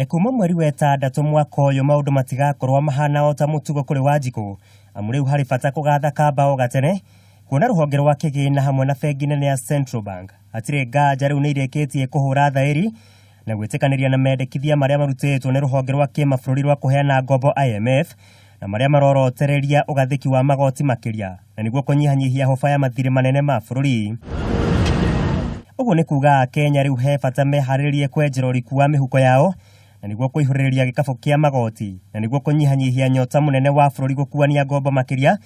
Kuma mweri wetandatu mwaka uyu maundu matigakorwo mahana ota mutugo kuri Wanjiku amu riu hari bata kugatha kambao gatene kuona ruhonge rwa kigina hamwe na bengi nene ya Central Bank atire nganja riu ni ireketie kuhura thairi na gwitikaniria na mendekithia maria marutitwo ni ruhonge rwa kimabururi rwa kuhena ngombo IMF na maria marorotereria ugathiki wa magoti makiria na niguo kunyihanyihia hofa ya mathiri manene ma bururi. Uguo ni kuga Kenya riu he bata mehariririe kwenjera uriku wa mihuko yao na niguo kuihuririria gikabu kia magoti na niguo kunyihanyihia nyota munene wa bururi gukuania ngombo makiria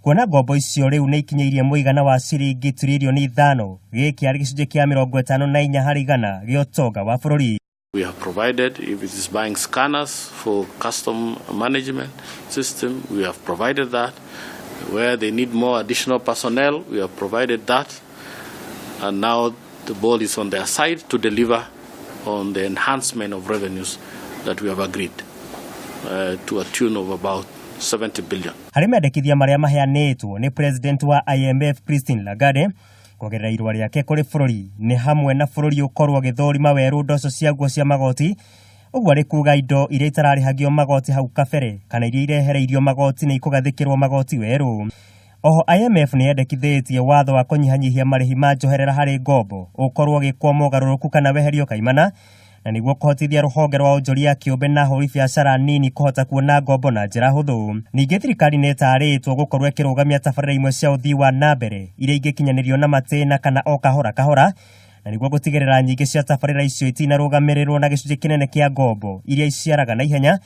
kuona ngombo icio riu ni ikinyeirie muigana wa ciringi trilioni 5 giki ari gicunje kia 54 harĩ igana gĩa ũtonga wa bururi. We have provided, if it is buying scanners for custom management system, we have provided that. Where they need more additional personnel, we have provided that. And now the ball is on their side to deliver on the enhancement of revenues that we have agreed to a tune of about 70 billion. Hari mendekithia maria maheanitwo ni president wa IMF Christine Lagarde kugerera irwa riake kuri bururi ni hamwe na bururi ukorwo githorima weru ndoco cia guo cia magoti uguo ari kuga indo iria itararihagio magoti hau kabere kana iria irehereirio magoti ni ikugathikirwo magoti weru. Oho IMF ni yendekithitie watho wa kunyihanyihia marihi ma njoherera hari ngombo ukorwo gikwo mogaruruku kana weherio kaimana na niguo kuhotithia ruhonge rwa onjoria kiumbe na hori biashara nini kuhota kuona ngombo na njira huthu. Ningi thirikari ni itaritwo gukorwo ikirugamia tabarĩra imwe cia uthii wa nambere iria ingikinyanirio na matĩna kana o kahora kahora na niguo gutigirira nyingi cia tabarĩra icio itinarugamirirwo na gicunjĩ kinene kia ngombo iria iciaraga na ihenya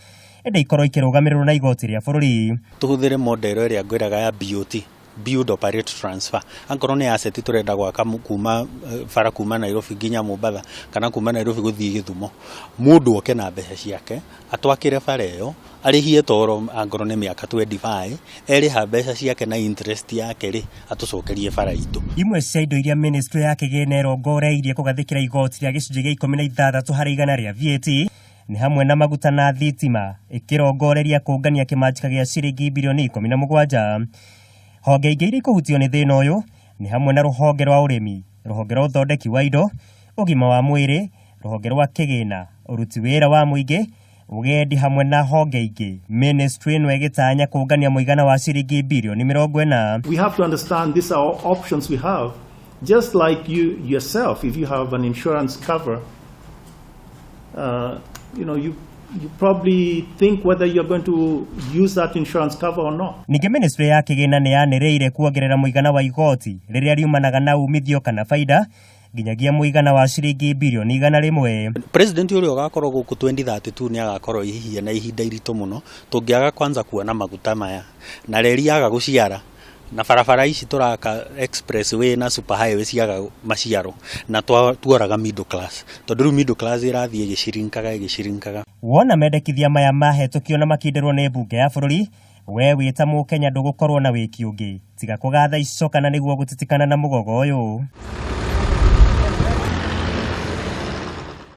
ende ikorwo ikirugamirirwo na igoti ria bururi. Tuhuthire model iria ngwiraga ya BOT, build operate transfer. Ankorwo ni asset turenda gwaka kuma fara kuma Nairobi nginya Mombasa kana kuma Nairobi guthii Githumo, mundu oke na mbeca ciake atwakire fara iyo arihie toro angorwo ni miaka 25 eriha mbeca ciake na interest yake ri atucokerie fara itu. Imwe cia indo iria ministry ya kigina irongoreirie kugathikira igoti ria gicunjĩ gĩa 16 harĩ igana ria VAT ni hamwe na maguta na thitima ikirongoreria kungania kimanjika gĩa ciringi bilioni 17. Honge ingĩ iria ikuhutio ni thĩna ũyũ ni hamwe na ruhonge rwa urimi, ruhonge rwa uthondeki wa indo, ugima wa mwĩrĩ, ruhonge rwa kigina, uruti wĩra wa mũingĩ, ugendi hamwe na honge ingĩ. Ministry ĩno ĩgĩtanya kũngania mũigana wa ciringi bilioni 40. We have to understand these are all options we have. Just like you yourself, if you have an insurance cover, you probably think whether you're going to use that insurance cover or not. Ningi ministry ya kigina ni yanĩrĩire kuongerera mũigana wa igoti rĩrĩa riumanaga na umithio kana faida nginyagia mũigana wa ciringi bilioni 100. President ũrĩa ũgakorwo gũkũ 2032 ni agakorwo ihihia na ihinda iritũ muno tũngĩaga kwanza kuona maguta maya na reri yaga guciara na barabara ici turaka expressway na super highway ciaga maciaro na tuoraga middle class tondu middle class irathie gicirinkaga. Wona mendekithia maya mahetũkio na makinderwo ni mbunge ya bururi we wita mukenya ndugukorwo na wiki ungi tiga kugatha icoka na niguo gutitikana na mugogo uyu.